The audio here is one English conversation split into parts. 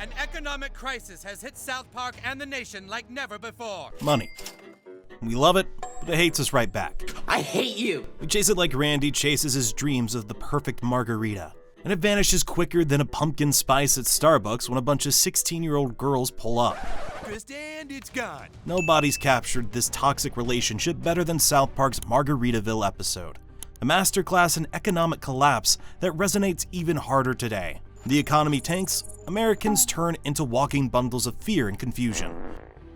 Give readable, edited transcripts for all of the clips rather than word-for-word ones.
An economic crisis has hit South Park and the nation like never before. Money. We love it, but it hates us right back. I hate you! We chase it like Randy chases his dreams of the perfect margarita. And it vanishes quicker than a pumpkin spice at Starbucks when a bunch of 16-year-old girls pull up. And it's gone. Nobody's captured this toxic relationship better than South Park's Margaritaville episode. A masterclass in economic collapse that resonates even harder today. The economy tanks, Americans turn into walking bundles of fear and confusion.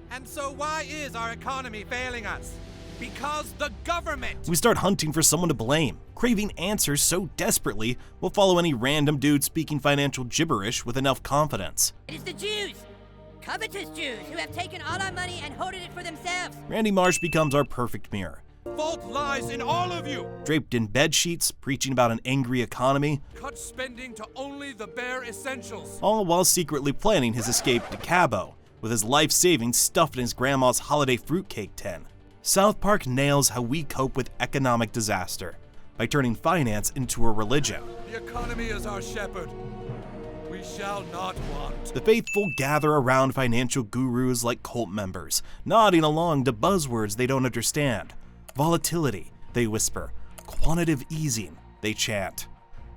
And so why is our economy failing us? Because the government! We start hunting for someone to blame, craving answers so desperately we'll follow any random dude speaking financial gibberish with enough confidence. It is the Jews! Covetous Jews who have taken all our money and hoarded it for themselves! Randy Marsh becomes our perfect mirror. Fault lies in all of you! Draped in bed sheets, preaching about an angry economy. Cut spending to only the bare essentials. All while secretly planning his escape to Cabo, with his life savings stuffed in his grandma's holiday fruitcake tin. South Park nails how we cope with economic disaster by turning finance into a religion. The economy is our shepherd. We shall not want. The faithful gather around financial gurus like cult members, nodding along to buzzwords they don't understand. Volatility, they whisper. Quantitative easing, they chant.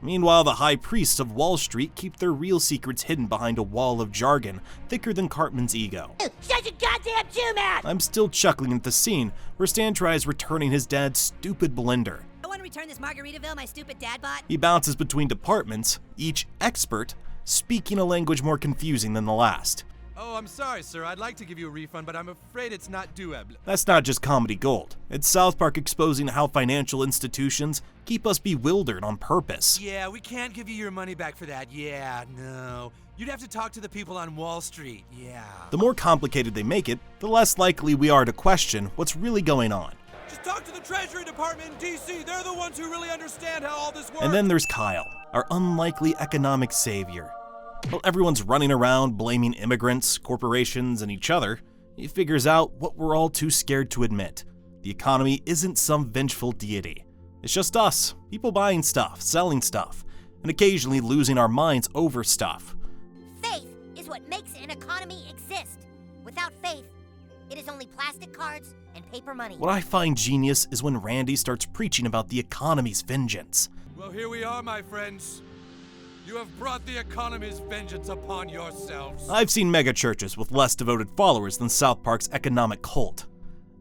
Meanwhile, the high priests of Wall Street keep their real secrets hidden behind a wall of jargon thicker than Cartman's ego. Shut your goddamn Jew mouth! I'm still chuckling at the scene where Stan tries returning his dad's stupid blender. I want to return this Margaritaville my stupid dad bought. He bounces between departments, each expert speaking a language more confusing than the last. Oh, I'm sorry, sir. I'd like to give you a refund, but I'm afraid it's not doable. That's not just comedy gold. It's South Park exposing how financial institutions keep us bewildered on purpose. Yeah, we can't give you your money back for that. Yeah, no. You'd have to talk to the people on Wall Street. Yeah. The more complicated they make it, the less likely we are to question what's really going on. Just talk to the Treasury Department in D.C. They're the ones who really understand how all this works. And then there's Kyle, our unlikely economic savior. While everyone's running around blaming immigrants, corporations, and each other, he figures out what we're all too scared to admit. The economy isn't some vengeful deity. It's just us, people buying stuff, selling stuff, and occasionally losing our minds over stuff. Faith is what makes an economy exist. Without faith, it is only plastic cards and paper money. What I find genius is when Randy starts preaching about the economy's vengeance. Well, here we are, my friends. You have brought the economy's vengeance upon yourselves. I've seen mega churches with less devoted followers than South Park's economic cult.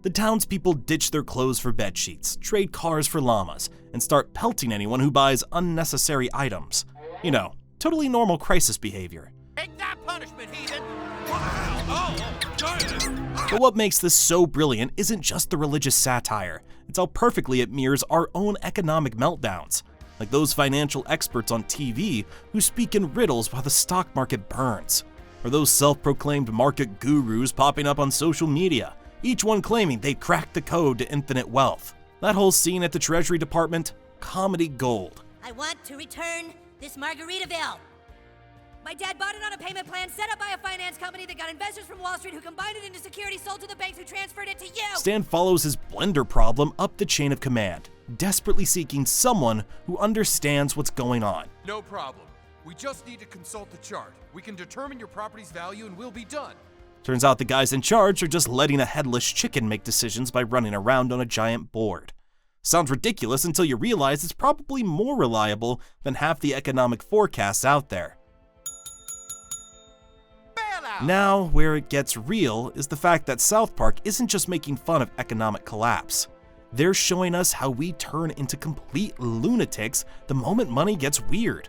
The townspeople ditch their clothes for bedsheets, trade cars for llamas, and start pelting anyone who buys unnecessary items. You know, totally normal crisis behavior. Take that punishment, heathen! Wow! Oh, darn it! But what makes this so brilliant isn't just the religious satire, it's how perfectly it mirrors our own economic meltdowns. Like those financial experts on TV who speak in riddles while the stock market burns. Or those self-proclaimed market gurus popping up on social media, each one claiming they've cracked the code to infinite wealth. That whole scene at the Treasury Department, comedy gold. I want to return this Margaritaville. My dad bought it on a payment plan set up by a finance company that got investors from Wall Street who combined it into securities sold to the banks who transferred it to you. Stan follows his blender problem up the chain of command, desperately seeking someone who understands what's going on. No problem. We just need to consult the chart. We can determine your property's value and we'll be done. Turns out the guys in charge are just letting a headless chicken make decisions by running around on a giant board. Sounds ridiculous until you realize it's probably more reliable than half the economic forecasts out there. Now, where it gets real is the fact that South Park isn't just making fun of economic collapse. They're showing us how we turn into complete lunatics the moment money gets weird.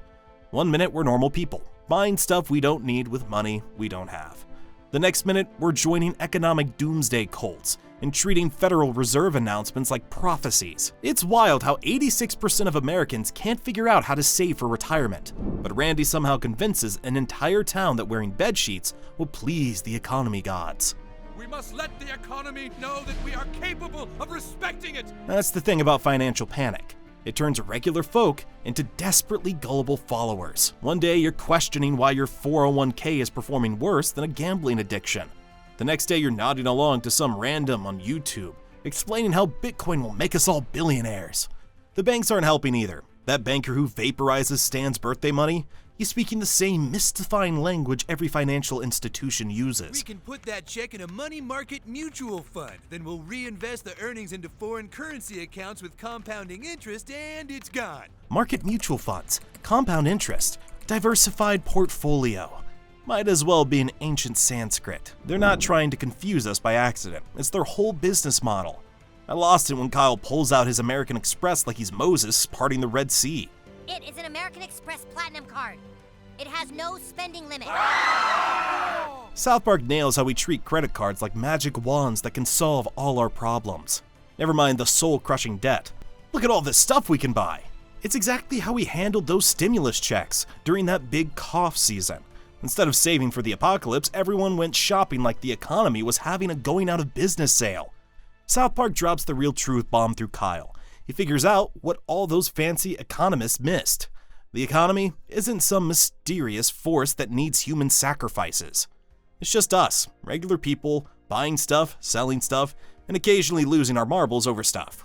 One minute we're normal people, buying stuff we don't need with money we don't have. The next minute we're joining economic doomsday cults and treating Federal Reserve announcements like prophecies. It's wild how 86% of Americans can't figure out how to save for retirement, but Randy somehow convinces an entire town that wearing bedsheets will please the economy gods. We must let the economy know that we are capable of respecting it. That's the thing about financial panic. It turns regular folk into desperately gullible followers. One day you're questioning why your 401k is performing worse than a gambling addiction. The next day you're nodding along to some random on YouTube, explaining how Bitcoin will make us all billionaires. The banks aren't helping either. That banker who vaporizes Stan's birthday money, He's speaking the same mystifying language every financial institution uses. We can put that check in a money market mutual fund. Then we'll reinvest the earnings into foreign currency accounts with compounding interest, and it's gone. Market mutual funds, compound interest, diversified portfolio. Might as well be an ancient Sanskrit. They're not trying to confuse us by accident. It's their whole business model. I lost it when Kyle pulls out his American Express like he's Moses parting the Red Sea. It is an American Express Platinum card. It has no spending limit. South Park nails how we treat credit cards like magic wands that can solve all our problems. Never mind the soul-crushing debt. Look at all this stuff we can buy. It's exactly how we handled those stimulus checks during that big cough season. Instead of saving for the apocalypse, everyone went shopping like the economy was having a going out of business sale. South Park drops the real truth bomb through Kyle. He figures out what all those fancy economists missed. The economy isn't some mysterious force that needs human sacrifices. It's just us, regular people, buying stuff, selling stuff, and occasionally losing our marbles over stuff.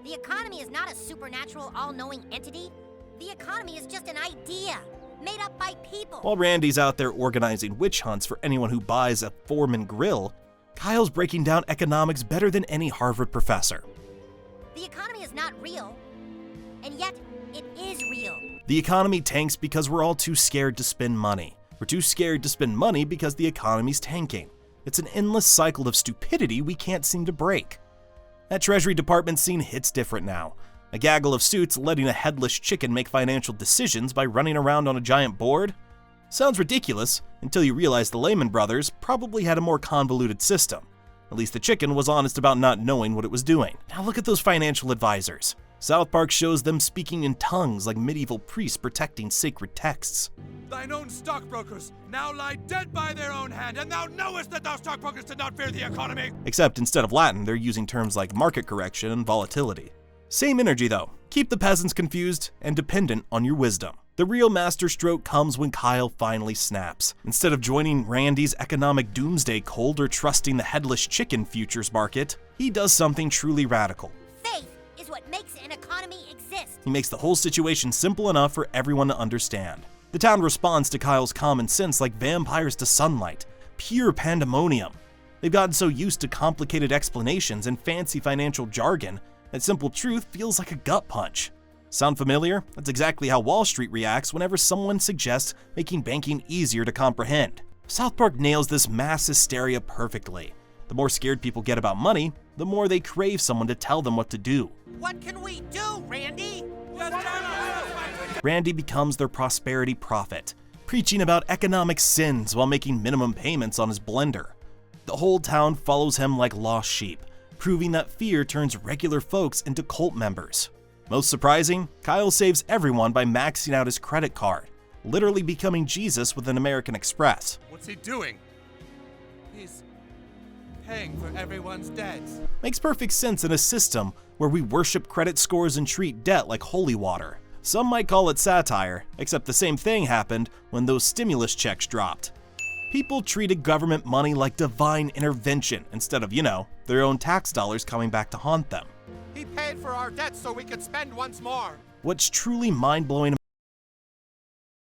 The economy is not a supernatural, all-knowing entity. The economy is just an idea, made up by people. While Randy's out there organizing witch hunts for anyone who buys a Foreman grill, Kyle's breaking down economics better than any Harvard professor. The economy is not real, and yet it is real. The economy tanks because we're all too scared to spend money. We're too scared to spend money because the economy's tanking. It's an endless cycle of stupidity we can't seem to break. That Treasury Department scene hits different now. A gaggle of suits letting a headless chicken make financial decisions by running around on a giant board? Sounds ridiculous until you realize the Lehman Brothers probably had a more convoluted system. At least the chicken was honest about not knowing what it was doing. Now look at those financial advisors. South Park shows them speaking in tongues like medieval priests protecting sacred texts. Thine own stockbrokers now lie dead by their own hand, and thou knowest that thou stockbrokers did not fear the economy. Except instead of Latin, they're using terms like market correction and volatility. Same energy though. Keep the peasants confused and dependent on your wisdom. The real masterstroke comes when Kyle finally snaps. Instead of joining Randy's economic doomsday cult or trusting the headless chicken futures market, he does something truly radical. Faith is what makes an economy exist. He makes the whole situation simple enough for everyone to understand. The town responds to Kyle's common sense like vampires to sunlight. Pure pandemonium. They've gotten so used to complicated explanations and fancy financial jargon that simple truth feels like a gut punch. Sound familiar? That's exactly how Wall Street reacts whenever someone suggests making banking easier to comprehend. South Park nails this mass hysteria perfectly. The more scared people get about money, the more they crave someone to tell them what to do. What can we do, Randy? Randy becomes their prosperity prophet, preaching about economic sins while making minimum payments on his blender. The whole town follows him like lost sheep, proving that fear turns regular folks into cult members. Most surprising, Kyle saves everyone by maxing out his credit card, literally becoming Jesus with an American Express. What's he doing? He's paying for everyone's debts. Makes perfect sense in a system where we worship credit scores and treat debt like holy water. Some might call it satire, except the same thing happened when those stimulus checks dropped. People treated government money like divine intervention instead of, their own tax dollars coming back to haunt them. He paid for our debts so we could spend once more. What's truly mind-blowing